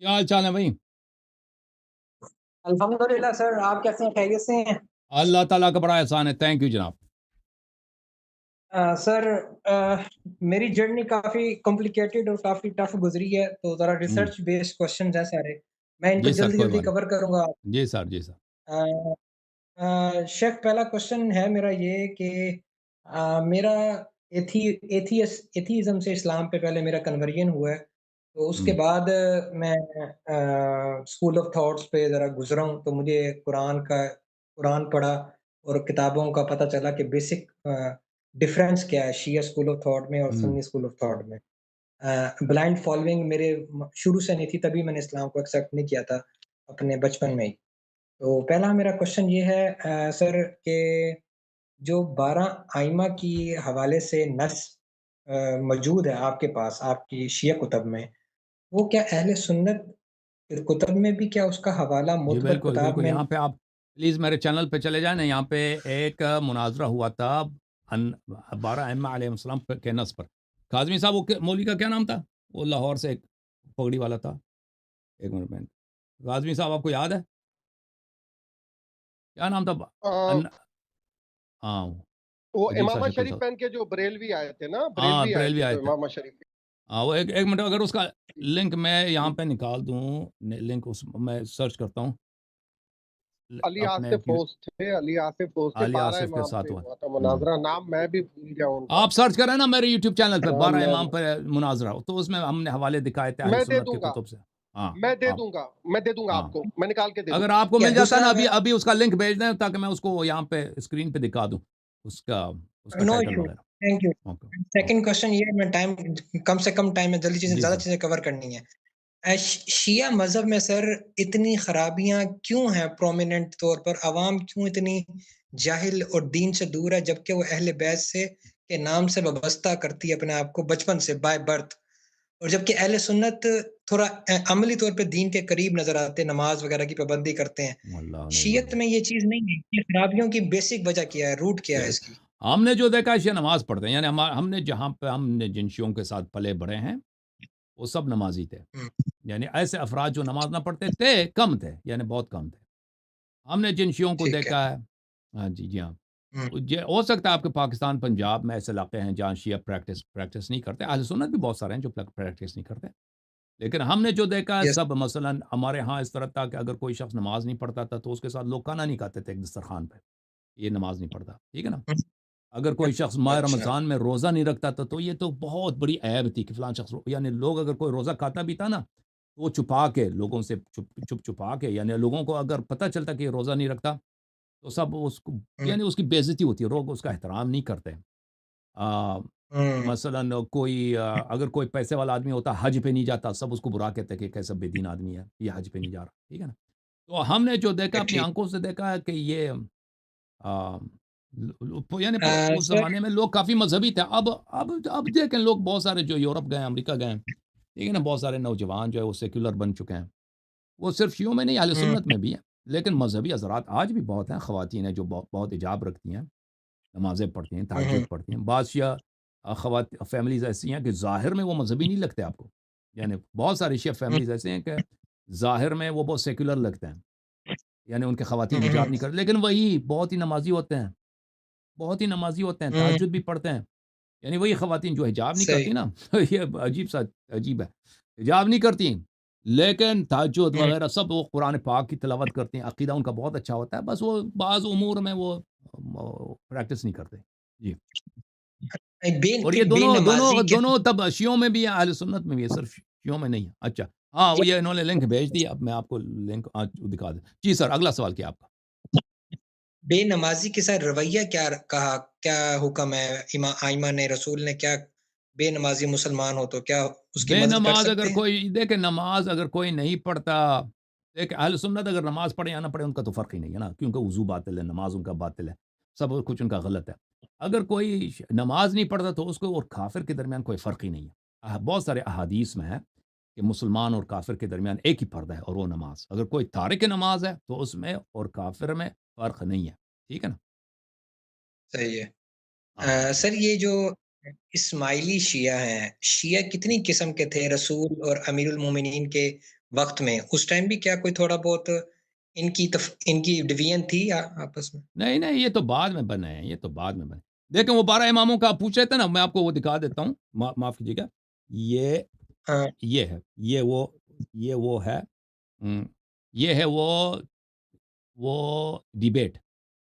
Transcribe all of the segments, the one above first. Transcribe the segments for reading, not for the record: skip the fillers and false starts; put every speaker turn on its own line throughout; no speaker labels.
کیا حال چال ہے بھائی؟
الحمدللہ سر، آپ کیسے ہیں؟ خیریت سے ہیں؟
اللہ تعالیٰ کا بڑا احسان ہے، تھینک یو جناب۔
سر، میری جرنی کافی کمپلیکیٹڈ اور کافی ٹف گزری ہے، تو ذرا
ہوں،
ریسرچ بیسڈ کوشچنز ہیں سارے، میں ان کو
جی سر،
جلدی
کوئی
جلدی
بات
کور کروں گا۔
نہیں، جی سر، جی سر۔
شیخ، پہلا کوشچن ہے میرا یہ کہ میرا ایتھیزم سے اسلام پہ پہلے میرا کنورژن ہوا ہے، تو اس کے
ہوں،
بعد میں اسکول آف تھاٹس پہ ذرا گزرا ہوں، تو مجھے قرآن پڑھا اور کتابوں کا پتہ چلا کہ بیسک ڈفرینس کیا ہے شیعہ اسکول آف تھاٹ میں اور
ہوں،
سنی اسکول آف تھاٹ میں۔ بلائنڈ فالوئنگ میرے شروع سے نہیں تھی، تبھی میں نے اسلام کو ایکسیپٹ نہیں کیا تھا اپنے بچپن میں ہی۔ تو پہلا میرا کوشچن یہ ہے سر کہ جو 12 آئمہ کی حوالے سے نص موجود ہے آپ کے پاس، آپ کی شیعہ کتب میں، وہ کیا اہل سنت کتب میں بھی کیا اس کا حوالہ
جی
معتبر
بالکل
کتاب
بالکل،
میں؟
یہاں پہ آپ پلیز میرے چینل پہ چلے جائیں نا، یہاں پہ ایک مناظرہ ہوا تھا 12 ائمہ علیہ السلام کے نص پر۔ کاظمی صاحب، وہ مولوی کا کیا نام تھا؟ وہ لاہور سے ایک پگڑی والا تھا، ایک منٹ میں، کاظمی صاحب آپ کو یاد ہے کیا نام تھا؟
آ،
ہاں،
وہ
عجیب سا
امامہ
شکل
شریف
تھا۔
پہن کے جو بریلوی آئے تھے نا،
ہاں،
بریلوی آئے
بریلوی
تھے
آئے
جو
تھے۔
امامہ شریف
ہاں، وہ ایک منٹ، اگر اس کا
کی۔
لنک میں یہاں پہ نکال دوں، لنک اس میں سرچ کرتا ہوں
علی
اپنے
آصف فوز تھے، علی آصف فوز تھے،
علی
12
آصف کے
امام
ساتھ
پہ
ہوا۔
ہوا تھا مناظرہ، نام میں بھی بھول گیا ان کا۔
آپ سرچ کریں نا میرے یوٹیوب چینل پہ
نام
12
میں
امام پہ مناظرہ، تو اس میں ہم نے حوالے دکھائے تھے اہل
میں دے
سنت
دوں
کے
گا،
کتب سے۔ ہاں،
میں دے
ہاں،
دوں گا، میں دے دوں گا
ہاں،
آپ کو، میں نکال کے دے دوں
اگر
گا۔
آپ کو
یا
مل جاتا
دوسرا
نا ابھی اس کا لنک بھیج دیں تاکہ میں اس کو یہاں پہ اسکرین پہ دکھا دوں، اس کا
نو
ٹائٹل
ایشو،
وغیرہ۔
Thank you.
Okay, okay,
second question یہ ہے، میں ٹائم کم سے کم ٹائم میں جلدی
جی
زیادہ
سر۔
چیزیں کور کرنی ہے۔ شیعہ مذہب میں سر اتنی خرابیاں کیوں ہیں؟ پرومیننٹ طور پر عوام کیوں اتنی جاہل اور دین سے دور ہے، جبکہ وہ اہل بیت سے کے نام سے وابستہ کرتی ہے اپنے آپ کو بچپن سے، بائی برتھ، اور جبکہ اہل سنت تھوڑا عملی طور پہ دین کے قریب نظر آتے ہیں، نماز وغیرہ کی پابندی کرتے ہیں۔
اللہ نہیں
شیعت
مرضی۔
میں یہ چیز نہیں ہے۔ یہ خرابیوں کی بیسک وجہ کیا ہے؟ روٹ کیا ہے اس کی؟
ہم نے جو دیکھا ہے نماز پڑھتے ہیں، یعنی ہم نے جہاں پہ ہم نے جن شیعوں کے ساتھ پلے بڑھے ہیں وہ سب نمازی تھے،
ہم،
یعنی ایسے افراد جو نماز نہ پڑھتے تھے کم تھے، یعنی بہت کم تھے۔ ہم نے جن شیعوں کو
ٹھیک ہے۔
دیکھا ہے، ہاں جی، جی ہاں،
ہم،
ہو سکتا ہے آپ کے پاکستان پنجاب میں ایسے علاقے ہیں جہاں شیعہ پریکٹس نہیں کرتے، اہل سنت بھی بہت سارے ہیں جو پریکٹس نہیں کرتے، لیکن ہم نے جو دیکھا ہے
یس۔
سب، مثلا ہمارے ہاں اس طرح تھا کہ اگر کوئی شخص نماز نہیں پڑھتا تھا تو اس کے ساتھ لوگ کھانا نہیں کھاتے تھے ایک دسترخوان پہ، یہ نماز نہیں پڑھتا، ٹھیک ہے نا؟
ہم،
اگر کوئی شخص ماہ
اچھا۔
رمضان میں روزہ نہیں رکھتا تھا تو یہ تو بہت بڑی عیب تھی کہ فلان شخص یعنی لوگ اگر کوئی روزہ کھاتا بھی تھا نا تو وہ چھپا کے لوگوں سے چھپا کے، یعنی لوگوں کو اگر پتہ چلتا کہ یہ روزہ نہیں رکھتا تو سب اس کو،
ہم،
یعنی اس کی بے عزتی ہوتی ہے، لوگ اس کا احترام نہیں کرتے۔ آ،
ہم،
مثلا کوئی اگر کوئی پیسے والا آدمی ہوتا حج پہ نہیں جاتا، سب اس کو برا کہتے کہ کیسا بے دین آدمی ہے یہ حج پہ نہیں جا رہا، ٹھیک ہے نا؟ تو ہم نے جو دیکھا اپنی
ٹھیک۔
آنکھوں سے دیکھا ہے کہ یہ آ، یعنی اس
سر،
زمانے میں لوگ کافی مذہبی تھے۔ اب دیکھیں لوگ بہت سارے جو یورپ گئے، امریکہ گئے، ٹھیک ہے نا، بہت سارے نوجوان جو ہے وہ سیکولر بن چکے ہیں، وہ صرف شیعوں میں نہیں اہل
ہم،
سنت میں بھی ہیں، لیکن مذہبی حضرات آج بھی بہت ہیں، خواتین ہیں جو بہت حجاب رکھتی ہیں، نمازیں پڑھتی ہیں،
ہم،
تہجد پڑھتی ہیں۔ بعض شیعہ فیملیز ایسی ہیں کہ ظاہر میں وہ مذہبی نہیں لگتے آپ کو، یعنی بہت ساری شیعہ
ہم،
فیملیز ایسے ہیں کہ ظاہر میں وہ بہت سیکولر لگتے ہیں، یعنی ان کے خواتین حجاب
ہم،
نہیں کرتے، لیکن وہی بہت ہی نمازی ہوتے ہیں، بہت ہی نمازی ہوتے ہیں،
ہم،
تہجد بھی پڑھتے ہیں، یعنی وہی خواتین جو حجاب نہیں
صحیح۔
کرتی نا یہ عجیب ہے، حجاب نہیں کرتی لیکن تہجد
ہم،
وغیرہ سب وہ قرآن پاک کی تلاوت کرتے ہیں، عقیدہ ان کا بہت اچھا ہوتا ہے، بس وہ بعض امور میں وہ پریکٹس نہیں کرتے۔ جی، اور یہ
ایک بے
دونوں دونوں
نمازی کے
دونوں تب شیعوں میں بھی ہے، اہل سنت میں بھی ہے، صرف شیعوں میں نہیں ہے۔ اچھا، ہاں وہ یہ انہوں نے لنک بھیج دی، اب میں آپ کو لنک دکھا دیں۔ جی سر، اگلا سوال کیا آپ کا؟
بے نمازی کے ساتھ رویہ کیا کہا؟ کیا حکم ہے؟ آئمہ نے، رسول نے کیا بے نمازی مسلمان ہو تو کیا اس کی
بے
مدد کر
نماز اگر
سکتے ہیں؟
کوئی دیکھے، نماز اگر کوئی نہیں پڑھتا، دیکھ اہل سنت اگر نماز پڑھے یا نہ پڑھے ان کا تو فرق ہی نہیں ہے نا، کیونکہ وضو باطل ہے، نماز ان کا باطل ہے، سب کچھ ان کا غلط ہے۔ اگر کوئی نماز نہیں پڑھتا تو اس کو اور کافر کے درمیان کوئی فرق ہی نہیں ہے۔ بہت سارے احادیث میں ہے کہ مسلمان اور کافر کے درمیان ایک ہی پردہ ہے اور وہ نماز، اگر کوئی تارک نماز ہے تو اس میں اور کافر میں فرق نہیں ہے، ٹھیک ہے نا؟
صحیح ہے۔
ہاں جی،
سر، یہ جو اسماعیلی شیعہ ہیں، شیعہ کتنی قسم کے تھے؟ رسول اور امیر المومنین کے وقت میں اس ٹائم بھی کیا کوئی تھوڑا بہت ان کی ڈویژن تھی آپس میں؟
نہیں نہیں، یہ تو بعد میں بنے ہیں، یہ تو بعد میں بنے۔ دیکھیں وہ 12 اماموں کا آپ پوچھ رہے تھے نا، میں آپ کو وہ دکھا دیتا ہوں، معاف کیجیے گا، یہ
ہاں
یہ ہے، یہ وہ ہے، یہ ہے وہ ڈیبیٹ،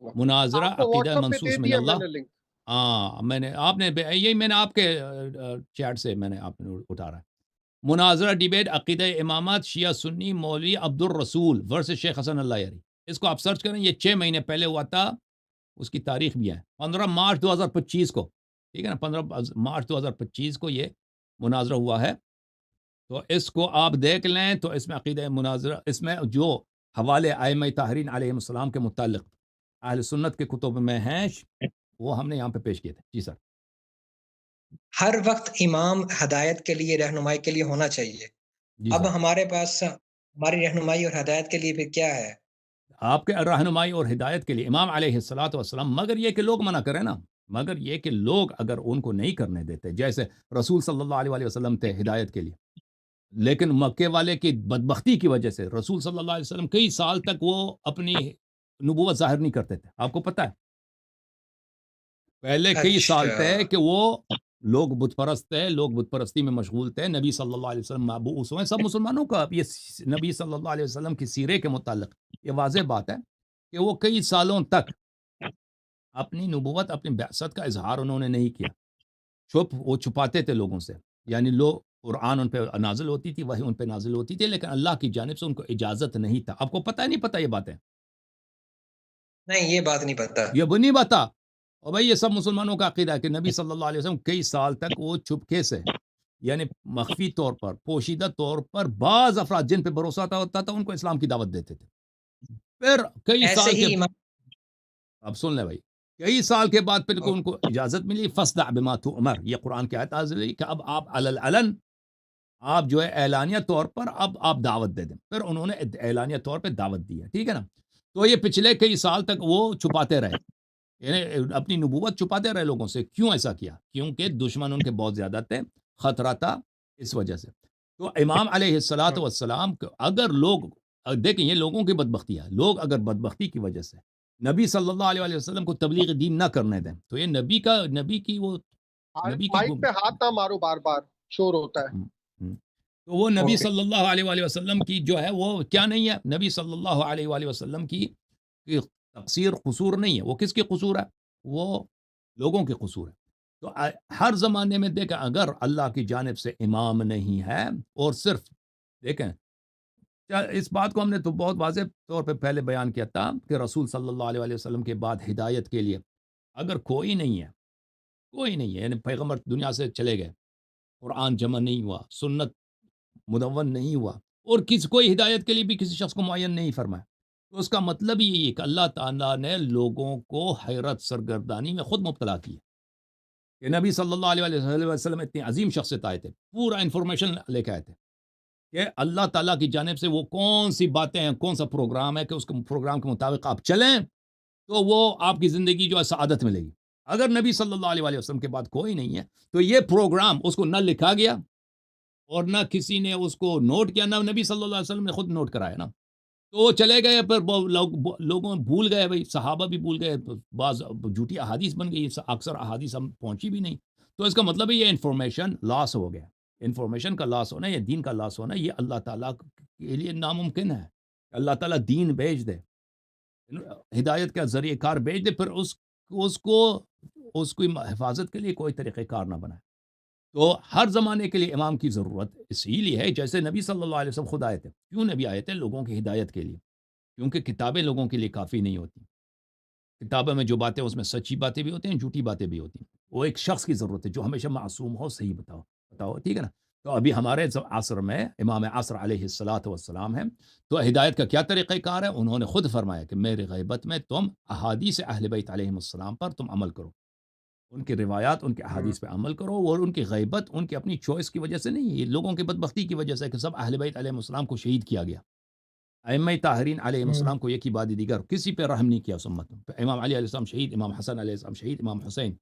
مناظرہ
آپ کو
عقیدہ
واٹس ایپ پہ
منصوص
دے
من
دیا میں
اللہ۔
نے لنک۔
ہاں یہی میں نے آپ کے چیٹ سے میں نے آپ نے اتارا ہے، مناظرہ ڈیبیٹ عقیدہ امامات شیعہ سنی مولوی عبد الرسول ورسز شیخ حسن اللہ یاری، اس کو آپ سرچ کریں، یہ 6 مہینے پہلے ہوا تھا، اس کی تاریخ بھی ہے 15 مارچ 2025 کو، ٹھیک ہے نا، 15 مارچ 2025 کو یہ مناظرہ ہوا ہے، تو اس کو آپ دیکھ لیں، تو اس میں عقیدہ مناظرہ، اس میں جو حوالے ائمہ طاہرین علیہ السلام کے متعلق اہل سنت کے کتب میں ہیں، وہ ہم نے یہاں پہ پیش کیے تھے۔ جی سر۔
ہر وقت امام ہدایت کے لیے، رہنمائی کے لیے ہونا چاہیے،
جی
اب
سر،
ہمارے پاس ہماری رہنمائی اور ہدایت کے لیے پھر کیا ہے؟
آپ کے رہنمائی اور ہدایت کے لیے امام علیہ الصلوۃ والسلام، مگر یہ کہ لوگ منع کریں نا، مگر یہ کہ لوگ اگر ان کو نہیں کرنے دیتے، جیسے رسول صلی اللہ علیہ وسلم تھے ہدایت کے لیے، لیکن مکے والے کی بدبختی کی وجہ سے رسول صلی اللہ علیہ وسلم کئی سال تک وہ اپنی نبوت ظاہر نہیں کرتے تھے، آپ کو پتہ ہے، پہلے کئی سال
اچھا،
تھے کہ وہ لوگ بت پرست تھے، لوگ بت پرستی میں مشغول تھے، نبی صلی اللہ علیہ وسلم مبعوث ہوئے، سب مسلمانوں کا یہ نبی صلی اللہ علیہ وسلم کی سیرے کے متعلق یہ واضح بات ہے کہ وہ کئی سالوں تک اپنی نبوت، اپنی بعثت کا اظہار انہوں نے نہیں کیا، وہ چھپاتے تھے لوگوں سے، یعنی لوگ قرآن ان پہ نازل ہوتی تھی، وحی ان پہ نازل ہوتی تھی، لیکن اللہ کی جانب سے ان کو اجازت نہیں تھا۔ آپ کو پتہ ہے نہیں پتہ یہ باتیں؟
نہیں یہ بات نہیں پتا۔
یہ وہ نہیں بتا، اور بھائی یہ سب مسلمانوں کا عقیدہ ہے کہ نبی صلی اللہ علیہ وسلم کئی سال تک وہ چپکے سے، یعنی مخفی طور پر، پوشیدہ طور پر، بعض افراد جن پہ بھروسہ ہوتا تھا ان کو اسلام کی دعوت دیتے تھے، پھر کئی
ایسے
سال کے،
ہی امام
اب سن لیں بھائی، کئی سال کے بعد پھر ان کو اجازت ملی، فَاصْدَعْ بِمَا تُؤْمَرْ، یہ قرآن کی آیت نازل ہوئی کہ اب آپ علی العلن، آپ جو ہے اعلانیہ طور پر اب آپ دعوت دے دیں، پھر انہوں نے اعلانیہ طور پہ دعوت دی ہے، ٹھیک ہے نا، تو یہ پچھلے کئی سال تک وہ چھپاتے رہے، یعنی اپنی نبوت چھپاتے رہے لوگوں سے۔ کیوں ایسا کیا؟ کیونکہ دشمن ان کے بہت زیادہ تھے، خطرہ تھا، اس وجہ سے۔ تو امام علیہ الصلاۃ والسلام اگر لوگ دیکھیں، یہ لوگوں کی بدبختی ہے، لوگ اگر بدبختی کی وجہ سے نبی صلی اللہ علیہ وسلم کو تبلیغ دین نہ کرنے دیں، تو یہ نبی کی وہ نبی کی
مائک پہ ہاتھ نہ مارو، بار بار شور ہوتا ہے۔
تو وہ نبی
اوکے،
صلی اللہ علیہ وسلم کی جو ہے وہ کیا نہیں ہے، نبی صلی اللہ علیہ وسلم کی تقصیر، قصور نہیں ہے، وہ کس کی قصور ہے؟ وہ لوگوں کی قصور ہے۔ تو ہر زمانے میں دیکھیں، اگر اللہ کی جانب سے امام نہیں ہے، اور صرف دیکھیں، اس بات کو ہم نے تو بہت واضح طور پہ پہلے بیان کیا تھا کہ رسول صلی اللہ علیہ وسلم کے بعد ہدایت کے لیے اگر کوئی نہیں ہے، کوئی نہیں ہے، یعنی پیغمبر دنیا سے چلے گئے، قرآن جمع نہیں ہوا، سنت مدون نہیں ہوا، اور کوئی ہدایت کے لیے بھی کسی شخص کو معین نہیں فرمایا، تو اس کا مطلب یہی ہے کہ اللہ تعالیٰ نے لوگوں کو حیرت سرگردانی میں خود مبتلا کیا کہ نبی صلی اللہ علیہ وسلم اتنی عظیم شخصیت آئے تھے، پورا انفارمیشن لے کے آئے تھے کہ اللہ تعالیٰ کی جانب سے وہ کون سی باتیں ہیں، کون سا پروگرام ہے کہ اس کے پروگرام کے مطابق آپ چلیں تو وہ آپ کی زندگی جو ہے سعادت ملے گی۔ اگر نبی صلی اللہ علیہ وسلم کے بعد کوئی نہیں ہے تو یہ پروگرام اس کو نہ لکھا گیا اور نہ کسی نے اس کو نوٹ کیا، نہ نبی صلی اللہ علیہ وسلم نے خود نوٹ کرایا نا، تو وہ چلے گئے، پھر لوگوں بھول گئے، بھائی صحابہ بھی بھول گئے، بعض جھوٹی احادیث بن گئی، اکثر احادیث ہم پہنچی بھی نہیں، تو اس کا مطلب ہے یہ انفارمیشن لاس ہو گیا، انفارمیشن کا لاس ہونا، یہ دین کا لاس ہونا، یہ اللہ تعالیٰ کے لیے ناممکن ہے۔ اللہ تعالیٰ دین بھیج دے، ہدایت کا ذریعہ کار بھیج دے، پھر اس کی حفاظت کے لیے کوئی طریقہ کار نہ بنائے۔ تو ہر زمانے کے لیے امام کی ضرورت اسی لیے ہے، جیسے نبی صلی اللہ علیہ وسلم خود آئے تھے، کیوں نبی آئے تھے؟ لوگوں کی ہدایت کے لیے، کیونکہ کتابیں لوگوں کے لیے کافی نہیں ہوتی، کتابوں میں جو باتیں اس میں سچی باتیں بھی ہوتی ہیں، جھوٹی باتیں بھی ہوتی ہیں، وہ ایک شخص کی ضرورت ہے جو ہمیشہ معصوم ہو، صحیح بتاؤ، ٹھیک ہے نا؟ تو ابھی ہمارے عصر میں امام عصر علیہ الصلاۃ والسلام ہیں، تو ہدایت کا کیا طریقہ کار ہے؟ انہوں نے خود فرمایا کہ میرے غیبت میں تم احادیث اہل بیت علیہ السلام پر تم عمل کرو، ان کی روایات، ان کے احادیث پہ عمل کرو، اور ان کی غیبت ان کی اپنی چوائس کی وجہ سے نہیں، یہ لوگوں کی بدبختی کی وجہ سے کہ سب اہل بیت علیہ السلام کو شہید کیا گیا، ائمہ طاہرین علیہ السلام کو ایک ہی بات دیگر کسی پہ رحم نہیں کیا اس امت میں، امام علی علیہ السلام شہید، امام حسن علیہ السلام شہید، امام حسین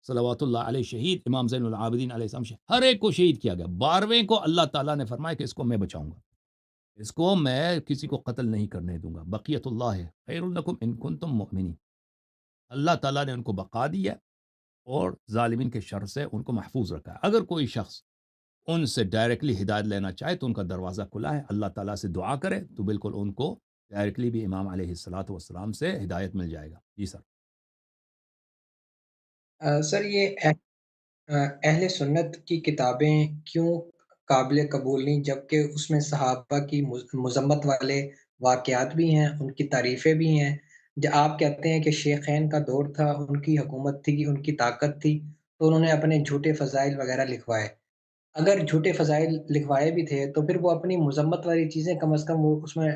صلوات اللہ علیہ شہید، امام زین العابدین علیہ السلام شہید، ہر ایک کو شہید کیا گیا، 12ویں کو اللہ تعالیٰ نے فرمایا کہ اس کو میں بچاؤں گا، اس کو میں کسی کو قتل نہیں کرنے دوں گا. بقیت اللہ خیر لکم ان کنتم مؤمنین. اللہ تعالیٰ نے ان کو بقا دی ہے اور ظالمین کے شر سے ان کو محفوظ رکھا ہے. اگر کوئی شخص ان سے ڈائریکٹلی ہدایت لینا چاہے تو ان کا دروازہ کھلا ہے. اللہ تعالیٰ سے دعا کرے تو بالکل ان کو ڈائریکٹلی بھی امام علیہ الصلاۃ والسلام سے ہدایت مل جائے گا. جی سر.
سر یہ اہل سنت کی کتابیں کیوں قابل قبول نہیں، جبکہ اس میں صحابہ کی مذمت والے واقعات بھی ہیں، ان کی تعریفیں بھی ہیں. آپ کہتے ہیں کہ شیخین کا دور تھا، ان کی حکومت تھی، ان کی طاقت تھی، تو انہوں نے اپنے جھوٹے فضائل وغیرہ لکھوائے. اگر جھوٹے فضائل لکھوائے بھی تھے تو پھر وہ اپنی مذمت والی چیزیں کم از کم وہ اس میں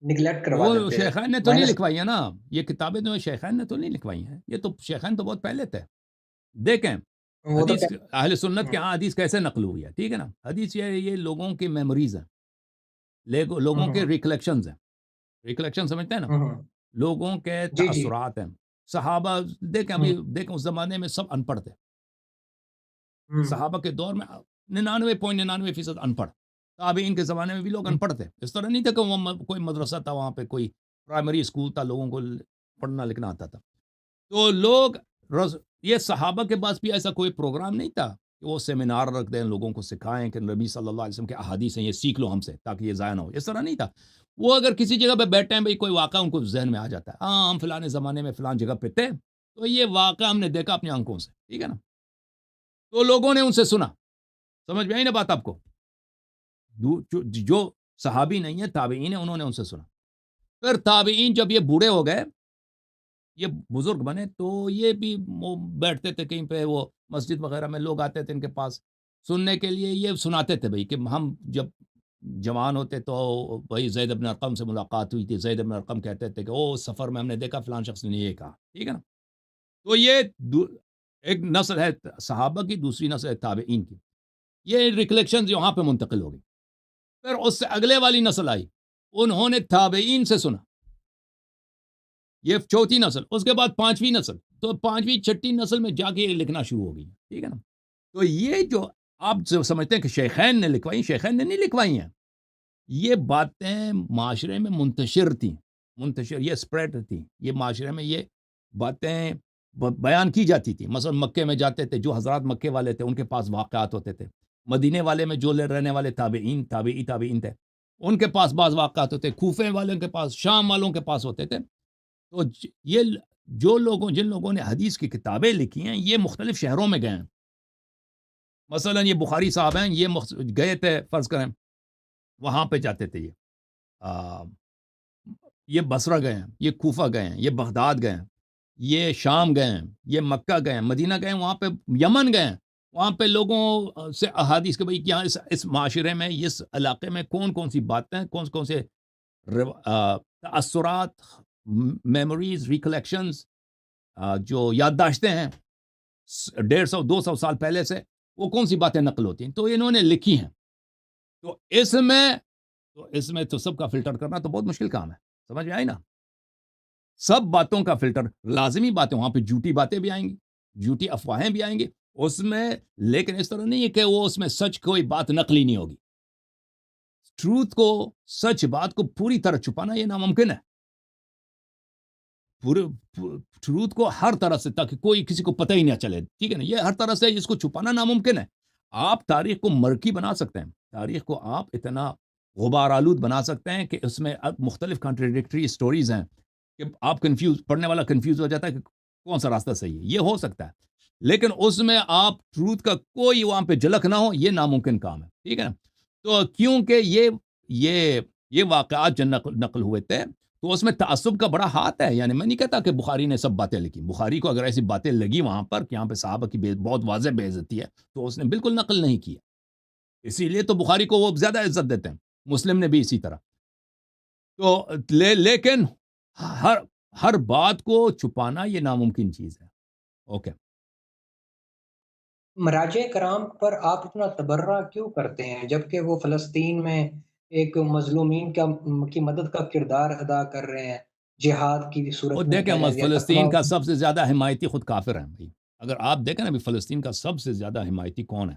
نگلیکٹ کروا
وہ
دیتے،
شیخین نے تو نہیں
مائنس.
لکھوائی ہیں نا. یہ کتابیں تو شیخین نے تو نہیں لکھوائی ہیں. یہ تو شیخین تو بہت پہلے تھے. دیکھیں
وہ تو
حدیث اہل سنت کے
ہوں،
ہاں حدیث کیسے نقل ہوئی ہے. ٹھیک ہے نا. حدیث یہ لوگوں کی میموریز ہیں، لوگوں کے
ہوں،
ریکلیکشنز ہیں. ریکلیکشن سمجھتے ہیں نا.
ہوں، ہوں.
لوگوں کے
جی جی.
تاثرات ہیں. صحابہ دیکھیں
ہوں،
ابھی دیکھیں اس زمانے میں سب ان پڑھ تھے.
ہوں،
صحابہ کے دور میں 99.99% ان پڑھ. تابعین کے زمانے میں بھی لوگ ان
ہوں،
پڑھ تھے. اس طرح نہیں تھا کہ وہ کوئی مدرسہ تھا وہاں پہ، کوئی پرائمری اسکول تھا، لوگوں کو پڑھنا لکھنا آتا تھا. تو لوگ یہ صحابہ کے پاس بھی ایسا کوئی پروگرام نہیں تھا کہ وہ سیمینار رکھ دیں، لوگوں کو سکھائیں کہ نبی صلی اللہ علیہ وسلم کے احادیث ہیں، یہ سیکھ لو ہم سے تاکہ یہ ضائع نہ ہو. اس طرح نہیں تھا. وہ اگر کسی جگہ پہ بیٹھے ہیں بھائی، کوئی واقعہ ان کو ذہن میں آ جاتا ہے، ہاں ہم فلاں زمانے میں فلاں جگہ پہ تھے، تو یہ واقعہ ہم نے دیکھا اپنی آنکھوں سے. ٹھیک ہے نا. تو لوگوں نے ان سے سنا. سمجھ میں آئی نا بات آپ کو. جو صحابی نہیں ہے تابعین ہیں، انہوں نے ان سے سنا. پھر تابعین جب یہ بوڑھے ہو گئے، یہ بزرگ بنے، تو یہ بھی بیٹھتے تھے کہیں پہ، وہ مسجد وغیرہ میں لوگ آتے تھے ان کے پاس سننے کے لیے. یہ سناتے تھے بھائی کہ ہم جب جوان ہوتے تو وہی زید بن ارقم سے ملاقات ہوئی تھی. زید بن ارقم کہتے تھے کہ او سفر میں ہم نے دیکھا فلان شخص نے یہ کہا. ٹھیک ہے نا. تو یہ ایک نسل ہے صحابہ کی، دوسری نسل ہے تابعین کی. یہ ریکلیکشن وہاں پہ منتقل ہو گئی. پھر اس سے اگلے والی نسل آئی، انہوں نے تابعین سے سنا. یہ چوتھی نسل. اس کے بعد پانچویں نسل. تو پانچویں چھٹی نسل میں جا کے یہ لکھنا شروع ہو گئی. ٹھیک ہے نا. تو یہ جو آپ سمجھتے ہیں کہ شیخین نے لکھوائی، شیخین نے نہیں لکھوائی ہیں. یہ باتیں معاشرے میں منتشر تھیں، یہ سپریڈ تھیں. یہ معاشرے میں یہ باتیں بیان کی جاتی تھی. مثلا مکے میں جاتے تھے جو حضرات مکے والے تھے ان کے پاس واقعات ہوتے تھے. مدینے والے میں جو رہنے والے تابعین تھے ان کے پاس بعض واقعات ہوتے. کوفے والوں کے پاس، شام والوں کے پاس ہوتے تھے. تو یہ جن لوگوں نے حدیث کی کتابیں لکھی ہیں یہ مختلف شہروں میں گئے ہیں. مثلا یہ بخاری صاحب ہیں، یہ گئے تھے فرض کریں وہاں پہ جاتے تھے. یہ بصرہ گئے ہیں، یہ کوفہ گئے ہیں، یہ بغداد گئے ہیں، یہ شام گئے ہیں، یہ مکہ گئے ہیں، مدینہ گئے ہیں، وہاں پہ یمن گئے ہیں. وہاں پہ لوگوں سے احادیث کے بھائی کیا اس معاشرے میں، اس علاقے میں کون سی باتیں، کون سے تأثرات، میموریز، ریکلیکشنز، جو یادداشتیں ہیں 150-200 سال پہلے سے، وہ کون سی باتیں نقل ہوتی ہیں. تو انہوں نے لکھی ہیں. تو اس میں تو سب کا فلٹر کرنا تو بہت مشکل کام ہے. سمجھ میں آئی نا. سب باتوں کا فلٹر لازمی باتیں، وہاں پہ جھوٹی باتیں بھی آئیں گی، جھوٹی افواہیں بھی آئیں گی اس میں. لیکن اس طرح نہیں ہے کہ وہ اس میں سچ کوئی بات نقلی نہیں ہوگی. ٹروتھ کو، سچ بات کو پوری طرح چھپانا یہ ناممکن ہے. ٹروتھ کو ہر طرح سے، تاکہ کوئی کسی کو پتہ ہی نہ چلے. ٹھیک ہے نا. یہ ہر طرح سے اس کو چھپانا ناممکن ہے. آپ تاریخ کو مرکی بنا سکتے ہیں، تاریخ کو آپ اتنا غبار آلود بنا سکتے ہیں کہ اس میں مختلف کنٹراڈکٹری سٹوریز ہیں کہ آپ پڑھنے والا کنفیوز ہو جاتا ہے کہ کون سا راستہ صحیح ہے. یہ ہو سکتا ہے، لیکن اس میں آپ ٹروتھ کا کوئی وہاں پہ جھلک نہ ہو، یہ ناممکن کام ہے. ٹھیک ہے نا. تو کیونکہ یہ واقعات جو نقل ہوئے تھے تو اس میں تعصب کا بڑا ہاتھ ہے. یعنی میں نہیں کہتا کہ بخاری نے سب باتیں لکھی. بخاری کو اگر ایسی باتیں لگی وہاں پر کہ یہاں پہ صحابہ کی بہت واضح بے عزتی ہے تو اس نے بالکل نقل نہیں کی. اسی لیے تو بخاری کو وہ زیادہ عزت دیتے ہیں، مسلم نے بھی اسی طرح. تو لیکن ہر بات کو چھپانا یہ ناممکن چیز ہے. اوکے.
مراجع کرام پر آپ اتنا تبرہ کیوں کرتے ہیں جبکہ وہ فلسطین میں ایک مظلومین کی مدد کا کردار ادا کر رہے ہیں، جہاد کی
اور
صورت میں
دیکھیں
کہا جائے یا
فلسطین
تقویٰ.
کا سب سے زیادہ حمایتی خود کافر ہیں بھائی. اگر آپ دیکھیں نا فلسطین کا سب سے زیادہ حمایتی کون ہے؟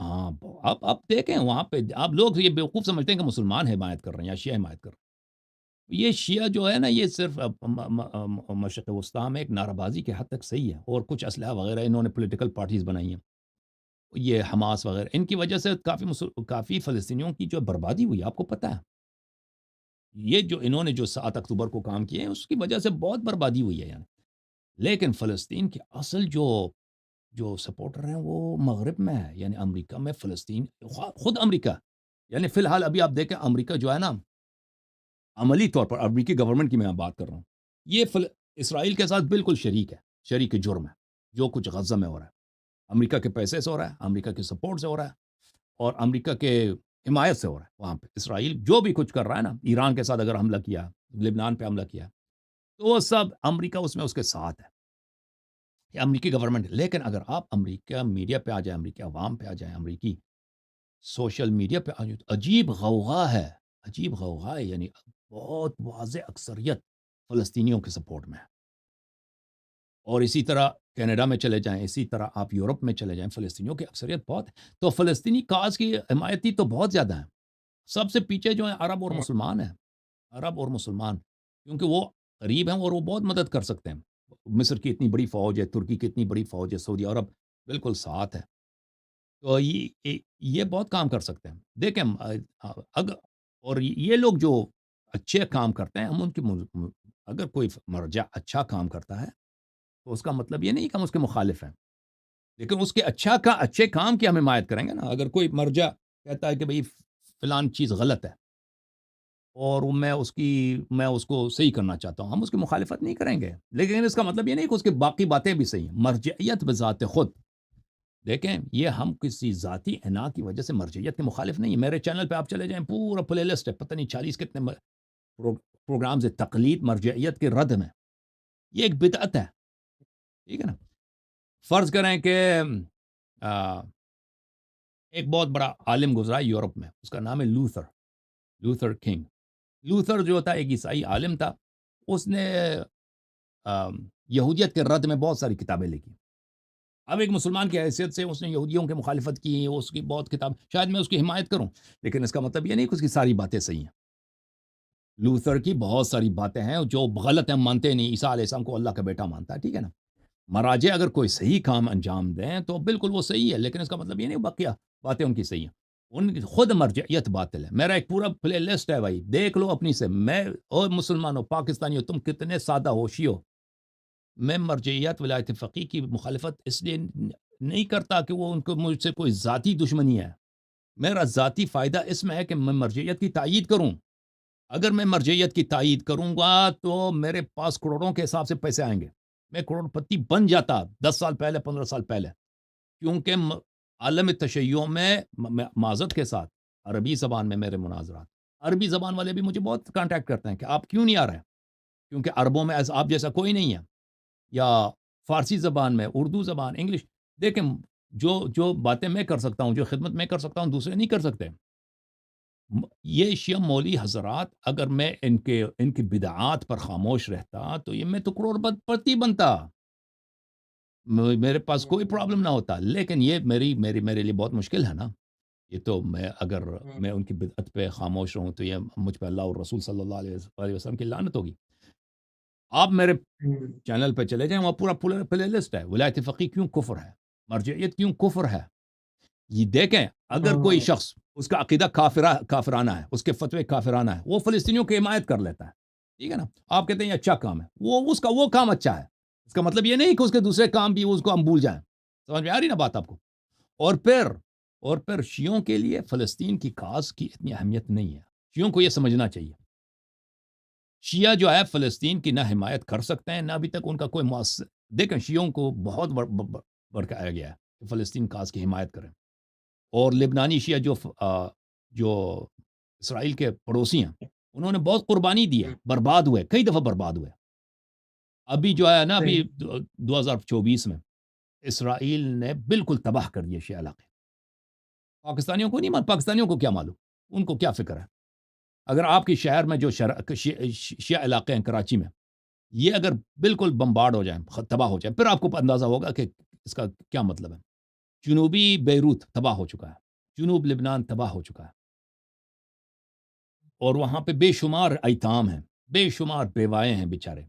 ہاں آپ دیکھیں وہاں پہ آپ لوگ یہ بیوقوف سمجھتے ہیں کہ مسلمان حمایت کر رہے ہیں یا شیعہ حمایت کر رہے ہیں. یہ شیعہ جو ہے نا یہ صرف مشرق وسطیٰ میں ایک نعرہ بازی کے حد تک صحیح ہے، اور کچھ اسلحہ وغیرہ انہوں نے پولیٹیکل پارٹیز بنائی ہیں، یہ حماس وغیرہ، ان کی وجہ سے کافی فلسطینیوں کی جو بربادی ہوئی آپ کو پتہ ہے. یہ جو انہوں نے جو 7 اکتوبر کو کام کیے ہیں اس کی وجہ سے بہت بربادی ہوئی ہے یعنی. لیکن فلسطین کے اصل جو سپورٹر ہیں وہ مغرب میں ہے، یعنی امریکہ میں. فلسطین خود امریکہ، یعنی فی الحال ابھی آپ دیکھیں امریکہ جو ہے نا عملی طور پر امریکی گورنمنٹ کی میں بات کر رہا ہوں، یہ اسرائیل کے ساتھ بالکل شریک ہے، شریک جرم ہے جو کچھ غزہ میں ہو رہا ہے. امریکہ کے پیسے سے ہو رہا ہے، امریکہ کے سپورٹ سے ہو رہا ہے، اور امریکہ کے حمایت سے ہو رہا ہے. وہاں پہ اسرائیل جو بھی کچھ کر رہا ہے نا، ایران کے ساتھ اگر حملہ کیا، لبنان پہ حملہ کیا، تو وہ سب امریکہ اس میں اس کے ساتھ ہے، یہ امریکی گورنمنٹ. لیکن اگر آپ امریکہ میڈیا پہ آ جائیں، امریکی عوام پہ آ جائیں، امریکی سوشل میڈیا پہ آ جائیں، تو عجیب غوغا ہے، عجیب غوغا ہے. یعنی بہت واضح اکثریت فلسطینیوں کے سپورٹ میں ہے. اور اسی طرح کینیڈا میں چلے جائیں، اسی طرح آپ یورپ میں چلے جائیں، فلسطینیوں کی اکثریت بہت ہے. تو فلسطینی کاز کی حمایتی تو بہت زیادہ ہیں. سب سے پیچھے جو ہیں عرب اور مسلمان ہیں، عرب اور مسلمان، کیونکہ وہ قریب ہیں اور وہ بہت مدد کر سکتے ہیں. مصر کی اتنی بڑی فوج ہے، ترکی کی اتنی بڑی فوج ہے، سعودی عرب بالکل ساتھ ہے. تو یہ بہت کام کر سکتے ہیں. دیکھیں اگر اور یہ لوگ جو اچھے کام کرتے ہیں، ہم ان کی اگر کوئی مرجع اچھا کام کرتا ہے تو اس کا مطلب یہ نہیں کہ ہم اس کے مخالف ہیں، لیکن اس کے اچھے کام کی ہم حمایت کریں گے نا. اگر کوئی مرجع کہتا ہے کہ بھئی فلان چیز غلط ہے اور میں اس کو صحیح کرنا چاہتا ہوں، ہم اس کی مخالفت نہیں کریں گے. لیکن اس کا مطلب یہ نہیں کہ اس کی باقی باتیں بھی صحیح ہیں. مرجعیت بذات خود، دیکھیں یہ ہم کسی ذاتی انا کی وجہ سے مرجعیت کے مخالف نہیں ہیں. میرے چینل پہ آپ چلے جائیں، پورا پلے لسٹ ہے، پتہ نہیں 40 کتنے پروگرامز ہے تقلید مرجعیت کے رد میں. یہ ایک بدعت ہے، ٹھیک ہے نا. فرض کریں کہ ایک بہت بڑا عالم گزرا یورپ میں، اس کا نام ہے لوتھر کنگ. لوتھر جو تھا ایک عیسائی عالم تھا، اس نے یہودیت کے رد میں بہت ساری کتابیں لکھی. اب ایک مسلمان کی حیثیت سے اس نے یہودیوں کی مخالفت کی، اس کی بہت کتاب، شاید میں اس کی حمایت کروں، لیکن اس کا مطلب یہ نہیں کہ اس کی ساری باتیں صحیح ہیں. لوتھر کی بہت ساری باتیں ہیں جو غلط ہیں، مانتے نہیں. عیسیٰ علیہ السلام کو اللہ کا بیٹا مانتا ہے، ٹھیک ہے نا. مراجع اگر کوئی صحیح کام انجام دیں تو بالکل وہ صحیح ہے، لیکن اس کا مطلب یہ نہیں بقیہ باتیں ان کی صحیح ہیں. ان کی خود مرجعیت باطل ہے. میرا ایک پورا پلے لسٹ ہے بھائی، دیکھ لو اپنی سے. میں اور مسلمانوں، پاکستانیوں، تم کتنے سادہ ہوشی ہو. میں مرجعیت ولایت فقیہ کی مخالفت اس لیے نہیں کرتا کہ وہ ان کو مجھ سے کوئی ذاتی دشمنی ہے. میرا ذاتی فائدہ اس میں ہے کہ میں مرجعیت کی تائید کروں. اگر میں مرجعیت کی تائید کروں گا تو میرے پاس کروڑوں کے حساب سے پیسے آئیں گے. میں کروڑ پتی بن جاتا 10 سال پہلے، 15 سال پہلے، کیونکہ عالم تشیع میں معذرت کے ساتھ عربی زبان میں میرے مناظرات، عربی زبان والے بھی مجھے بہت کانٹیکٹ کرتے ہیں کہ آپ کیوں نہیں آ رہے ہیں، کیونکہ عربوں میں آپ جیسا کوئی نہیں ہے، یا فارسی زبان میں، اردو زبان، انگلش. دیکھیں جو باتیں میں کر سکتا ہوں، جو خدمت میں کر سکتا ہوں، دوسرے نہیں کر سکتے. یہ شیعہ مولوی حضرات، اگر میں ان کی بدعات پر خاموش رہتا تو یہ میں تو کروڑ پتی بنتا، میرے پاس کوئی پرابلم نہ ہوتا. لیکن یہ میرے لیے بہت مشکل ہے نا. یہ تو اگر میں ان کی بدعت پہ خاموش رہوں تو یہ مجھ پہ اللہ اور رسول صلی اللہ علیہ وسلم کی لعنت ہوگی. آپ میرے چینل پہ چلے جائیں، وہاں پورا پلے لسٹ ہے. ولایت فقیہ کیوں کفر ہے، مرجعیت کیوں کفر ہے. یہ دیکھیں اگر کوئی شخص اس کا عقیدہ کافرانہ ہے، اس کے فتوے کافرانہ ہے، وہ فلسطینیوں کی حمایت کر لیتا ہے، ٹھیک ہے نا. آپ کہتے ہیں یہ اچھا کام ہے، وہ کام اچھا ہے. اس کا مطلب یہ نہیں کہ اس کے دوسرے کام بھی اس کو ہم بھول جائیں. سمجھ میں آ رہی نا بات آپ کو. اور پھر شیعوں کے لیے فلسطین کی کاز کی اتنی اہمیت نہیں ہے. شیعوں کو یہ سمجھنا چاہیے، شیعہ جو ہے فلسطین کی نہ حمایت کر سکتے ہیں، نہ ابھی تک ان کا کوئی مؤثر. دیکھیں شیعوں کو بہت بڑکایا گیا ہے کہ فلسطین کاز کی حمایت کریں. اور لبنانی شیعہ جو اسرائیل کے پڑوسی ہیں، انہوں نے بہت قربانی دی ہے، برباد ہوئے، کئی دفعہ برباد ہوئے. ابھی جو ہے نا، ابھی 2024 میں اسرائیل نے بالکل تباہ کر دیا شیعہ علاقے. پاکستانیوں کو نہیں پاکستانیوں کو کیا معلوم، ان کو کیا فکر ہے. اگر آپ کے شہر میں جو شیعہ علاقے ہیں کراچی میں، یہ اگر بالکل بمبارڈ ہو جائیں، تباہ ہو جائیں، پھر آپ کو اندازہ ہوگا کہ اس کا کیا مطلب ہے. جنوبی بیروت تباہ ہو چکا ہے، جنوب لبنان تباہ ہو چکا ہے، اور وہاں پہ بے شمار ایتام ہیں، بے شمار بیوائیں ہیں بیچارے.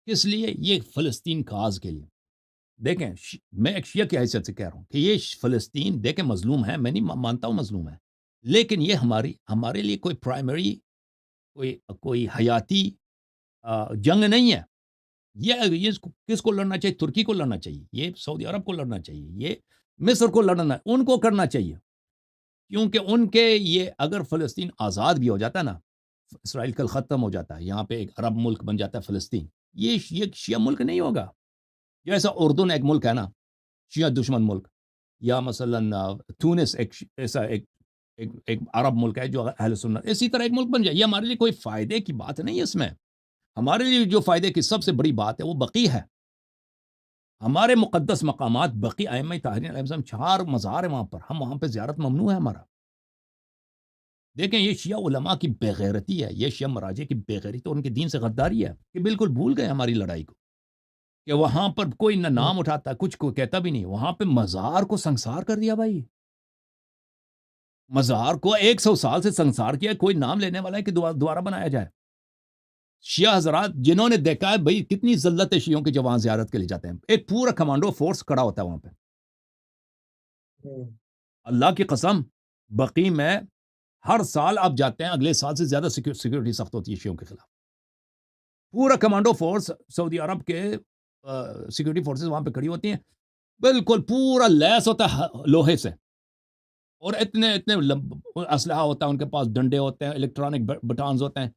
کس لیے؟ یہ فلسطین کاز کے لیے. دیکھیں میں ایک شیعہ کی حیثیت سے کہہ رہا ہوں کہ یہ فلسطین دیکھیں مظلوم ہے، میں نہیں مانتا ہوں مظلوم ہے، لیکن یہ ہمارے لیے کوئی پرائمری کوئی حیاتی جنگ نہیں ہے. یہ کس کو لڑنا چاہیے؟ ترکی کو لڑنا چاہیے، یہ سعودی عرب کو لڑنا چاہیے، یہ مصر کو لڑنا، ان کو کرنا چاہیے. کیونکہ ان کے یہ اگر فلسطین آزاد بھی ہو جاتا ہے نا، اسرائیل کل ختم ہو جاتا ہے، یہاں پہ ایک عرب ملک بن جاتا ہے فلسطین، یہ شیعہ ملک نہیں ہوگا. جیسا اردن ایک ملک ہے نا، شیعہ دشمن ملک، یا مثلا تونس ایک عرب ملک ہے جو اہل سنت، اسی طرح ایک ملک بن جائے. یہ ہمارے لیے کوئی فائدے کی بات نہیں ہے. اس میں ہمارے لیے جو فائدے کی سب سے بڑی بات ہے وہ بقی ہے. ہمارے مقدس مقامات بقی، ائمہ طاہرین علیہ السلام 4 مزار ہیں وہاں پر، ہم وہاں پہ زیارت ممنوع ہے ہمارا. دیکھیں یہ شیعہ علماء کی بے غیرتی ہے، یہ شیعہ مراجع کی بے غیرتی اور ان کے دین سے غداری ہے کہ بالکل بھول گئے ہماری لڑائی کو، کہ وہاں پر کوئی نہ نام اٹھاتا، کچھ کو کہتا بھی نہیں. وہاں پہ مزار کو سنسار کر دیا بھائی، مزار کو 100 سال سے سنسار کیا، کوئی نام لینے والا ہے کہ دوبارہ بنایا جائے. شیعہ حضرات جنہوں نے دیکھا ہے بھائی کتنی ذلت ہے شیعوں کے جوان زیارت کے لیے جاتے ہیں، ایک پورا کمانڈو فورس کھڑا ہوتا ہے وہاں پہ. اللہ کی قسم بقی میں ہر سال آپ جاتے ہیں، اگلے سال سے زیادہ سیکورٹی سخت ہوتی ہے شیعوں کے خلاف. پورا کمانڈو فورس سعودی عرب کے سیکورٹی فورسز وہاں پہ کھڑی ہوتی ہیں، بالکل پورا لیس ہوتا ہے لوہے سے، اور اتنے اسلحہ ہوتا ہے ان کے پاس، ڈنڈے ہوتے ہیں، الیکٹرانک بٹانز ہوتے ہیں.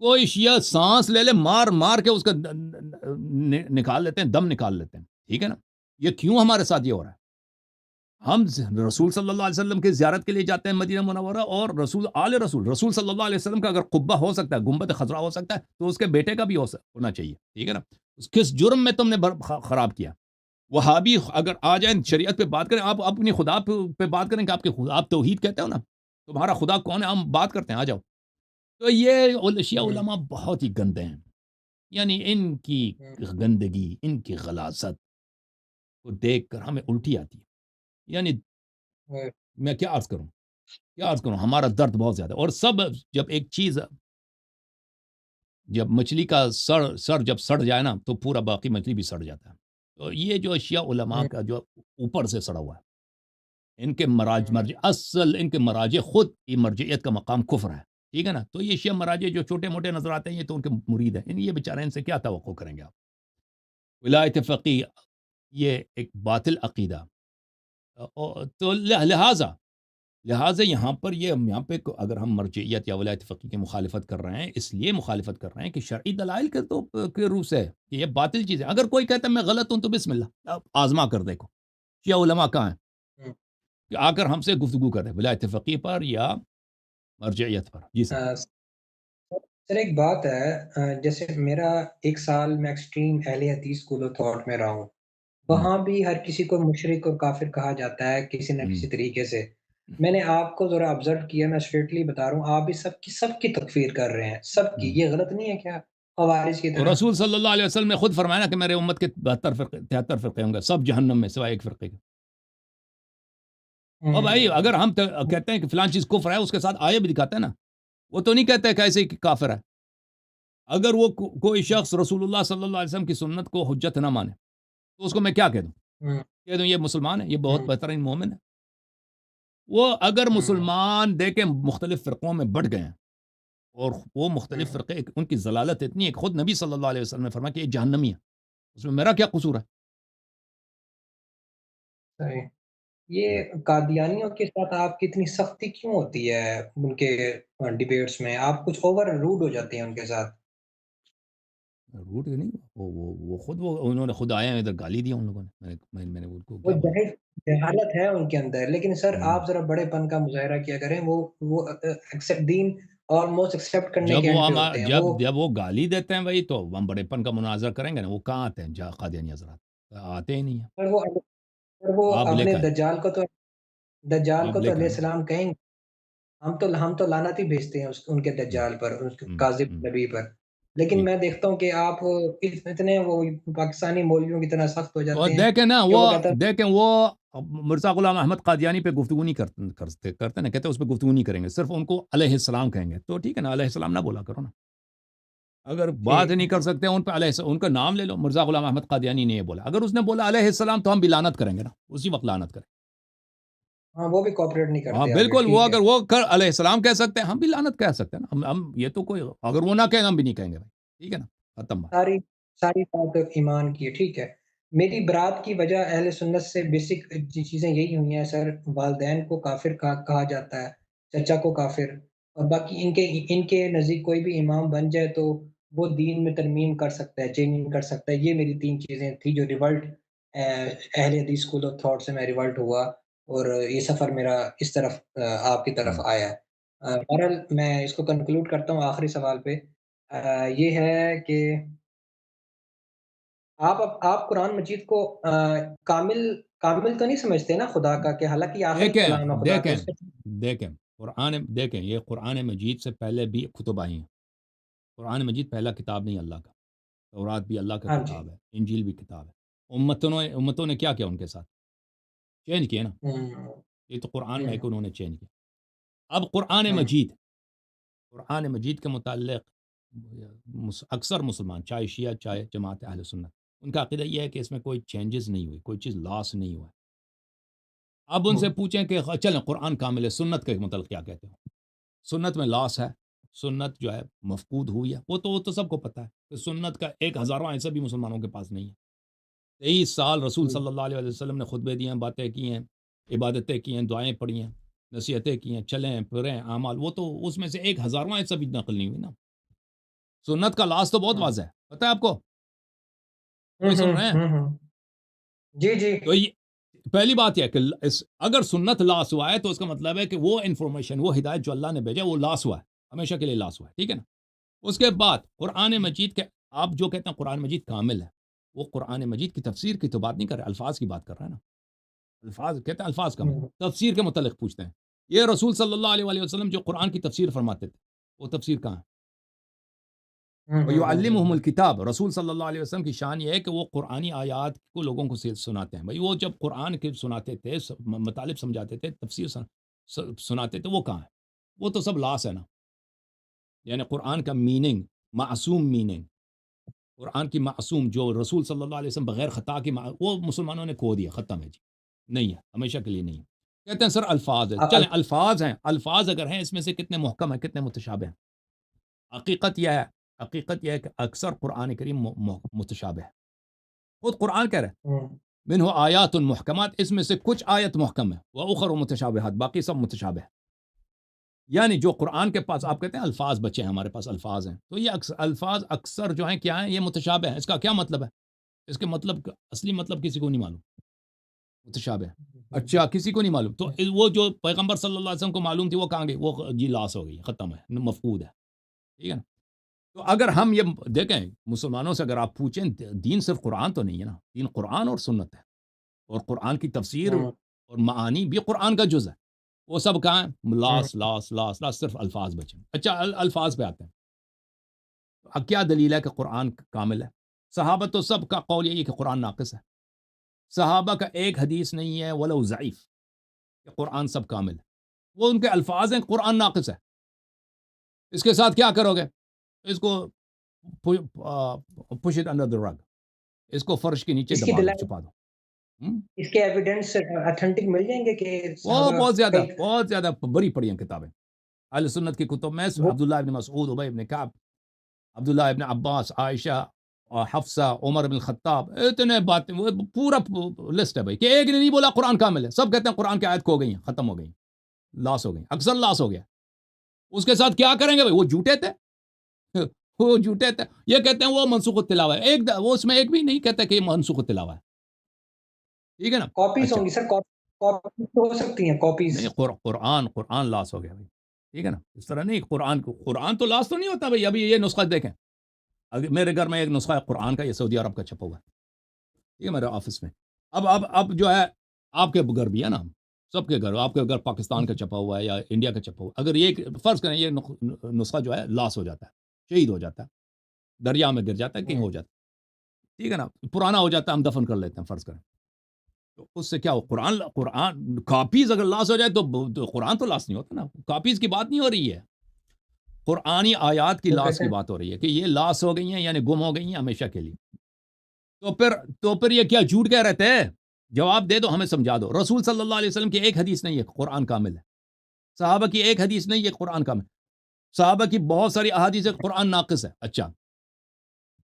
کوئی شیعہ سانس لے لے مار مار کے اس کا نکال لیتے ہیں، دم نکال لیتے ہیں. ٹھیک ہے نا؟ یہ کیوں ہمارے ساتھ یہ ہو رہا ہے؟ ہم رسول صلی اللہ علیہ وسلم کی زیارت کے لیے جاتے ہیں مدینہ منورہ، اور رسول صلی اللہ علیہ وسلم کا اگر قبہ ہو سکتا ہے، گنبد خضرا ہو سکتا ہے، تو اس کے بیٹے کا بھی ہونا چاہیے. ٹھیک ہے نا؟ کس جرم میں تم نے خراب کیا؟ وہابی اگر آ جائیں شریعت پہ بات کریں، آپ اپنی خدا پہ بات کریں کہ آپ کے خدا، آپ توحید کہتے ہو نا، تمہارا خدا کون ہے، ہم بات کرتے ہیں، آ جاؤ. تو یہ شیعہ علماء بہت ہی گندے ہیں، یعنی ان کی گندگی، ان کی غلاظت کو دیکھ کر ہمیں الٹی آتی ہے. یعنی میں کیا عرض کروں، ہمارا درد بہت زیادہ. اور سب جب ایک چیز، جب مچھلی کا سر جب سڑ جائے نا تو پورا باقی مچھلی بھی سڑ جاتا ہے. تو یہ جو شیعہ علماء کا جو اوپر سے سڑا ہوا ہے، ان کے ان کے مراجع خود یہ مرجعیت کا مقام کفر ہے. ٹھیک ہے نا؟ تو یہ شیعہ مراجع جو چھوٹے موٹے نظر آتے ہیں، یہ تو ان کے مرید ہیں. یہ بیچارے ان سے کیا توقع کریں گے آپ؟ ولایت فقیہ یہ ایک باطل عقیدہ. تو لہٰذا یہاں پہ اگر ہم مرجعیت یا ولایت فقیہ کی مخالفت کر رہے ہیں، اس لیے مخالفت کر رہے ہیں کہ شرعی دلائل کے روح سے کہ یہ باطل چیز ہے. اگر کوئی کہتا ہے میں غلط ہوں تو بسم اللہ، آپ آزما کر دیکھو شیعہ علماء کہاں ہیں کہ آ کر ہم سے گفتگو کریں ولایت فقیہ پر یا مرجعیت پر. جی سر.
سر ایک بات ہے، جیسے میرا 1 سال میں ایکسٹریم اہل حدیث اسکول آف تھاٹ میں رہا ہوں، وہاں بھی ہر کسی کو مشرک اور کافر کہا جاتا ہے کسی نہ کسی طریقے سے. میں نے آپ کو ذرا آبزرو کیا، میں اسٹریٹلی بتا رہا ہوں، آپ بھی سب کی تکفیر کر رہے ہیں، سب کی. یہ غلط نہیں ہے کیا خوارج کی
اور
طرح؟
رسول صلی اللہ علیہ وسلم نے خود فرمایا نا کہ میرے امت کے 73 فرقے ہوں گے، سب جہنم میں سوائے ایک فرقے کے. اور بھائی اگر ہم کہتے ہیں کہ فلان چیز کفر ہے، اس کے ساتھ آیے بھی دکھاتے ہیں نا، وہ تو نہیں کہتے کہ ایسے کافر ہے. اگر وہ کوئی شخص رسول اللہ صلی اللہ علیہ وسلم کی سنت کو حجت نہ مانے تو اس کو میں کیا کہہ دوں یہ مسلمان ہے، یہ بہت بہترین مومن ہے. وہ اگر مسلمان دیکھیں مختلف فرقوں میں بٹ گئے ہیں، اور وہ مختلف فرقے ان کی ضلالت اتنی ہے کہ خود نبی صلی اللہ علیہ وسلم نے فرمایا کہ یہ جہنمی ہے، اس میں میرا کیا قصور ہے؟
صحیح. یہ قادیانیوں کے ساتھ آپ کی اتنی سختی کیوں ہوتی ہے ان کے ڈیبیٹس میں؟ آپ کچھ اوور روڈ ہو جاتے ہیں ان کے ساتھ.
روٹ نہیں، انہوں نے خود آئے ہیں ادھر گالی دیا ان لوگوں نے، میں نے ان کو
وہ
کیا بولا.
جہالت ہے ان کے اندر، لیکن سر آپ ذرا بڑے پن کا مظاہرہ کیا کریں. وہ دین آلموسٹ ایکسیپٹ کرنے کے اینڈ پہ ہوتے ہیں.
جب وہ گالی دیتے ہیں بھائی، تو ہم بڑے پن کا مناظر کریں گے نا. وہ کہاں آتے ہیں قادیانی حضرات؟ آتے ہی نہیں ہیں.
پر وہ
آپ لے
اپنے
کر
دجال کو تو
آپ لے
علیہ
کر
السلام کہیں گے. ہم تو لعنت ہی بھیجتے ہیں ان کے دجال پر، اس کے کاذب نبی پر. لیکن
جی
میں دیکھتا ہوں کہ آپ اتنے وہ پاکستانی مولویوں کی طرح سخت ہو
اور
جاتے ہیں
دیکھیں نا
کہ وہ کہتا
وہ مرزا غلام احمد قادیانی پہ گفتگو نہیں کرتے نا، کہتے ہیں اس پہ گفتگو نہیں کریں گے، صرف ان کو علیہ السلام کہیں گے، تو ٹھیک ہے نا، علیہ السلام نہ بولا کرو نا، اگر بات
ٹھیک
نہیں کر سکتے ان پہ ان کا نام لے لو، مرزا غلام احمد قادیانی نے یہ بولا، اگر اس نے بولا علیہ السلام تو ہم بھی لعنت کریں گے نا، اسی وقت لعنت کریں
ہاں وہ بھی کوآپریٹ نہیں
گے۔ ہاں
کرتے آگے،
بالکل، وہ
ٹھیک ہے.
اگر وہ علیہ السلام کہہ سکتے ہیں ہم بھی لعنت کہہ سکتے ہیں نا، ہم یہ تو کوئی اگر وہ نہ کہیں ہم بھی نہیں کہیں گے بھائی، ٹھیک ہے نا، ختم بات۔
ساری ساری بات ایمان کی ہے، ٹھیک ہے. میری برات کی وجہ اہل سنت سے بیسک چیزیں یہی ہوئی ہیں سر. والدین کو کافر کہا جاتا ہے، چچا کو کافر، اور باقی ان کے نزدیک کوئی بھی امام بن جائے تو وہ دین میں ترمیم کر سکتا ہے، چینجنگ کر سکتا ہے. یہ میری 3 چیزیں تھی جو ریولٹ اہل حدیث اسکول آف تھاٹ سے میں ریولٹ ہوا، اور یہ سفر میرا اس طرف آپ کی طرف آیا ہے. بہرحال میں اس کو کنکلوڈ کرتا ہوں آخری سوال پہ. یہ ہے کہ آپ قرآن مجید کو کامل کامل تو نہیں سمجھتے نا خدا کا، کہ حالانکہ یہ آخری کلام ہے
دیکھیں
خدا کا،
دیکھیں
اس کا.
دیکھیں دیکھیں یہ قرآن مجید سے پہلے بھی کتب آئی ہیں، قرآن مجید پہلا کتاب نہیں اللہ کا، تورات بھی اللہ کا
ہاں جی.
کتاب ہے، انجیل بھی کتاب ہے، امتوں نے کیا کیا ان کے ساتھ؟ چینج کیا نا،
ہوں،
یہ تو قرآن میں ہے کہ
ہوں،
انہوں نے چینج کیا۔ اب قرآن مجید کے متعلق اکثر مسلمان، چاہے شیعہ چاہے جماعت اہل سنت، ان کا عقیدہ یہ ہے کہ اس میں کوئی چینجز نہیں ہوئی، کوئی چیز لاس نہیں ہوا ہے۔ اب ان سے پوچھیں کہ چلیں قرآن کامل ہے، سنت کے متعلق کیا کہتے ہو؟ سنت میں لاس ہے، سنت جو ہے مفقود ہوئی ہے، وہ تو سب کو پتہ ہے کہ سنت کا 1000واں حصہ بھی مسلمانوں کے پاس نہیں ہے۔ 23 سال رسول صلی اللہ علیہ وسلم نے خطبے دیے ہیں، باتیں کی ہیں، عبادتیں کی ہیں، دعائیں پڑھی ہیں، نصیحتیں کی ہیں، چلیں پھریں اعمال، وہ تو اس میں سے 1000واں حصہ بھی نقل نہیں ہوئی نا۔ سنت کا لاس تو بہت واضح ہے، پتہ ہے آپ کو؟ کوئی سن رہے ہیں؟
جی جی.
تو یہ پہلی بات یہ ہے کہ اگر سنت لاس ہوا ہے تو اس کا مطلب ہے کہ وہ انفارمیشن، وہ ہدایت جو اللہ نے بھیجا وہ لاس ہوا ہے، ہمیشہ کے لیے لاس ہوا ہے، ٹھیک ہے نا۔ اس کے بعد قرآن مجید کے، آپ جو کہتے ہیں قرآن مجید کامل ہے، وہ قرآن مجید کی تفسیر کی تو بات نہیں کر رہے، الفاظ کی بات کر رہا ہے نا۔ الفاظ کہتے ہیں الفاظ کامل، تفسیر کے متعلق پوچھتے ہیں، یہ رسول صلی اللہ علیہ وسلم جو قرآن کی تفسیر فرماتے تھے، وہ تفسیر کہاں ہے؟ وَيُعَلِّمُهُمُ الْكِتَابَ، رسول صلی اللہ علیہ وسلم کی شان یہ ہے کہ وہ قرآنی آیات کو لوگوں کو سناتے ہیں۔ بھائی وہ جب قرآن کے سناتے تھے، مطالب سمجھاتے تھے، تفسیر سناتے تھے، وہ کہاں ہے؟ وہ تو سب لاس ہے نا۔ یعنی قرآن کا میننگ، معصوم میننگ، قرآن کی معصوم جو رسول صلی اللہ علیہ وسلم بغیر خطا کی وہ مسلمانوں نے کھو دیا، ختم ہے جی، نہیں ہے، ہمیشہ کے لیے نہیں ہے۔ کہتے ہیں سر الفاظ ہے، چلیں الفاظ ہیں، الفاظ اگر ہیں اس میں سے کتنے محکم ہیں، کتنے متشابہ ہیں؟ حقیقت یہ ہے کہ اکثر قرآن کریم متشابہ ہے، خود قرآن کہہ رہے ہیں منہ آیات محکمات، اس میں سے کچھ آیت محکم ہے، وَأُخَرُ متشابہات، باقی سب متشابہ ہے۔ یعنی جو قرآن کے پاس آپ کہتے ہیں الفاظ بچے ہیں، ہمارے پاس الفاظ ہیں، تو یہ الفاظ اکثر جو ہیں کیا ہیں؟ یہ متشابہ ہیں۔ اس کا کیا مطلب ہے؟ اس کے مطلب اصلی مطلب کسی کو نہیں معلوم، متشابہ ہے۔ اچھا کسی کو نہیں معلوم، تو وہ جو پیغمبر صلی اللہ علیہ وسلم کو معلوم تھی وہ کہاں گئی؟ وہ جی لاس ہو گئی، ختم ہے، مفقود ہے، ٹھیک ہے نا۔ تو اگر ہم یہ دیکھیں مسلمانوں سے اگر آپ پوچھیں، دین صرف قرآن تو نہیں ہے نا، دین قرآن اور سنت ہے، اور قرآن کی تفسیر اور معانی بھی قرآن کا جز ہے، وہ سب کہاں ہیں؟ لاس لاس لاس لاس، صرف الفاظ بچے۔ اچھا الفاظ پہ آتے ہیں، اب کیا دلیل ہے کہ قرآن کامل ہے؟ صحابہ تو سب کا قول یہی ہے کہ قرآن ناقص ہے، صحابہ کا ایک حدیث نہیں ہے ولو ضعیف کہ قرآن سب کامل ہے، وہ ان کے الفاظ ہیں قرآن ناقص ہے۔ اس کے ساتھ کیا کرو گے؟ اس کو push it under the rug، اس کو فرش کے نیچے
اس کی
دبا دو،
دلائل،
چھپا دو۔
اس کے ایویڈنس اتھینٹک مل جائیں گے کہ
وہ
صحابہ
بہت زیادہ بڑی پڑی ہیں کتابیں اہل سنت کی کتب میں، عبداللہ ابن مسعود، ابی ابن کعب، عبداللہ ابن عباس، عائشہ، حفصہ، عمر بن الخطاب، اتنے باتیں، وہ پورا لسٹ ہے بھائی، کہ ایک نے نہیں بولا قرآن کامل ہے، سب کہتے ہیں قرآن کی آیت کھو گئی ہیں، ختم ہو گئی، لاس ہو گئی، اکثر لاس ہو گیا۔ اس کے ساتھ کیا کریں گے بھائی؟ وہ جھوٹے تھے، وہ جھوٹے تھے، یہ کہتے ہیں وہ منسوخ التلاوہ ہے، وہ اس میں ایک بھی نہیں کہتا کہ یہ منسوخ التلاوہ ہے، ٹھیک ہے نا۔
کاپیز
اچھا
ہوں گی سر، کاپیز تو ہو سکتی ہیں کاپیز.
نہیں، قرآن لاس ہو گیا بھائی، ٹھیک ہے نا، اس طرح نہیں، قرآن تو لاس تو نہیں ہوتا بھائی۔ ابھی یہ نسخہ دیکھیں، میرے گھر میں ایک نسخہ ہے قرآن کا، یہ سعودی عرب کا چھپا ہوا ہے، ٹھیک ہے، میرے آفس میں۔ اب جو ہے آپ کے گھر بھی ہے نا، سب کے گھر، آپ کے گھر پاکستان کا چھپا ہوا ہے یا انڈیا کا چھپا ہوا ہے، اگر یہ فرض کریں یہ نسخہ جو ہے لاس ہو جاتا ہے، شہید ہو جاتا ہے، دریا میں گر جاتا ہے، کہیں ہو جاتا ہے، ٹھیک ہے نا، پرانا ہو جاتا ہے، ہم دفن کر لیتے ہیں فرض کریں، تو اس سے کیا ہو، قرآن کاپیز اگر لاس ہو جائے تو قرآن تو لاس نہیں ہوتا نا، کاپیز کی بات نہیں ہو رہی ہے، قرآنی آیات کی
وہ
لاس
کہتے
کی
ہیں
بات ہو رہی ہے کہ یہ لاس ہو گئی ہیں، یعنی گم ہو گئی ہیں ہمیشہ کے لیے، تو پھر یہ کیا جھوٹ کہہ رہے تھے؟ جواب دے دو، ہمیں سمجھا دو، رسول صلی اللہ علیہ وسلم کی ایک حدیث نہیں ہے قرآن کامل ہے، صحابہ کی ایک حدیث نہیں ہے قرآن کامل، صحابہ کی بہت ساری احادیث ہے قرآن ناقص ہے، اچھا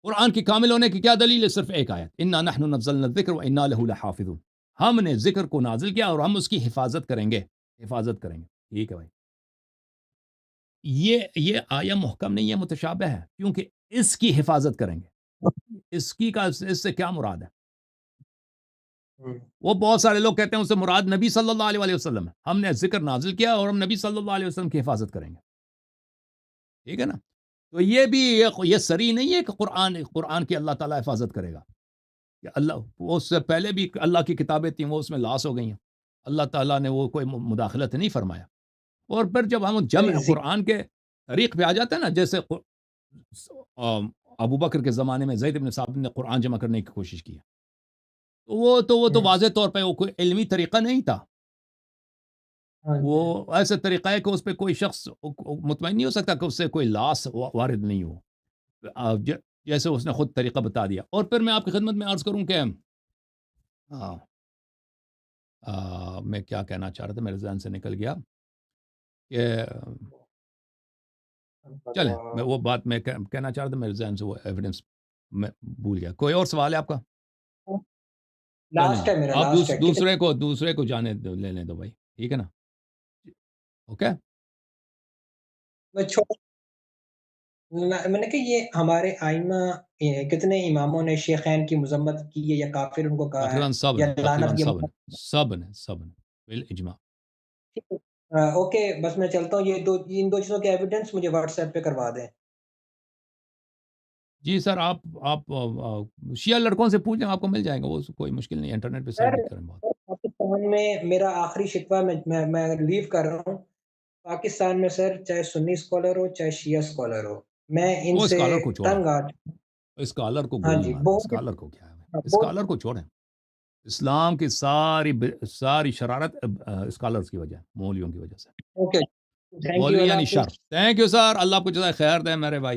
قرآن کی کامل ہونے کی کیا دلیل ہے؟ صرف ایک آیت، انا نحن نزلنا الذکر وانا له لحافظون، ہم نے ذکر کو نازل کیا اور ہم اس کی حفاظت کریں گے، ٹھیک ہے بھائی، یہ آیا محکم نہیں ہے، متشابہ ہے، کیونکہ اس کی حفاظت کریں گے، اس سے کیا مراد ہے؟
ہوں،
وہ بہت سارے لوگ کہتے ہیں اس سے مراد نبی صلی اللہ علیہ وسلم ہے، ہم نے ذکر نازل کیا اور ہم نبی صلی اللہ علیہ وسلم کی حفاظت کریں گے، ٹھیک ہے نا، تو یہ بھی یہ صریح نہیں ہے کہ قرآن کی اللہ تعالیٰ حفاظت کرے گا، کہ اللہ وہ اس سے پہلے بھی اللہ کی کتابیں تھیں، وہ اس میں لاس ہو گئی ہیں، اللہ تعالیٰ نے وہ کوئی مداخلت نہیں فرمایا، اور پھر جب ہم جمع قرآن کے طریق پہ آ جاتے ہیں نا، جیسے ابو بکر کے زمانے میں زید بن ثابت نے قرآن جمع کرنے کی کوشش کی، تو
ہوں،
واضح طور پہ وہ کوئی علمی طریقہ نہیں تھا،
ہاں جی،
وہ ایسا طریقہ ہے کہ اس پہ کوئی شخص مطمئن نہیں ہو سکتا کہ اس سے کوئی لاس وارد نہیں ہو، جیسے اس نے خود طریقہ بتا دیا، اور پھر میں آپ کی خدمت میں عرض کروں کہ میں کیا کہنا چاہ رہا تھا، میرے ذہن سے نکل گیا کہ چلیں، میں وہ بات میں کہنا چاہ رہا تھا، میرے ذہن سے وہ ایویڈنس میں بھول گیا، کوئی اور سوال ہے آپ کا؟ چلیں
لاسٹ
جی،
ہے میرا،
آپ
لاسٹ ہے، کتنے
دوسرے کو جانے لے لیں دو بھائی، ٹھیک ہے نا، اوکے،
میں چھوڑ میں نے کہا یہ ہمارے آئمہ کتنے اماموں نے شیخین کی مذمت کی ہے یا کافر ان کو کہا ہے یا لعنت کی
سب نے بالاجماع،
اوکے، بس میں چلتا ہوں، ان دو چیزوں کے ایویڈنس مجھے واٹس ایپ پہ کروا دیں۔
جی سر، آپ شیعہ لڑکوں سے پوچھیں، آپ کو مل جائے گا، وہ کوئی مشکل نہیں، انٹرنیٹ پہ سر
سر
بھی کریں بہت،
پاکستان میں میرا آخری شکوہ میں لیو کر رہا ہوں، پاکستان میں سر چاہے سنی اسکالر ہو چاہے شیعہ اسکالر ہو، میں ان
وہ
سے
اسکالر کو چھوڑیں،
تنگ آ
اسکالر کو
ہاں
گولی
جی،
ماریں،
بہت
اسکالر کو کیا ہے،
بہت
اسکالر کو چھوڑیں، اسلام کی ساری شرارت اسکالرز کی وجہ، مولویوں کی وجہ سے،
اوکے، تھینک یو،
مولوی
اللہ
یعنی
حافظ۔
شر، تھینک یو سر، اللہ آپ کو جزائے خیر دے میرے بھائی۔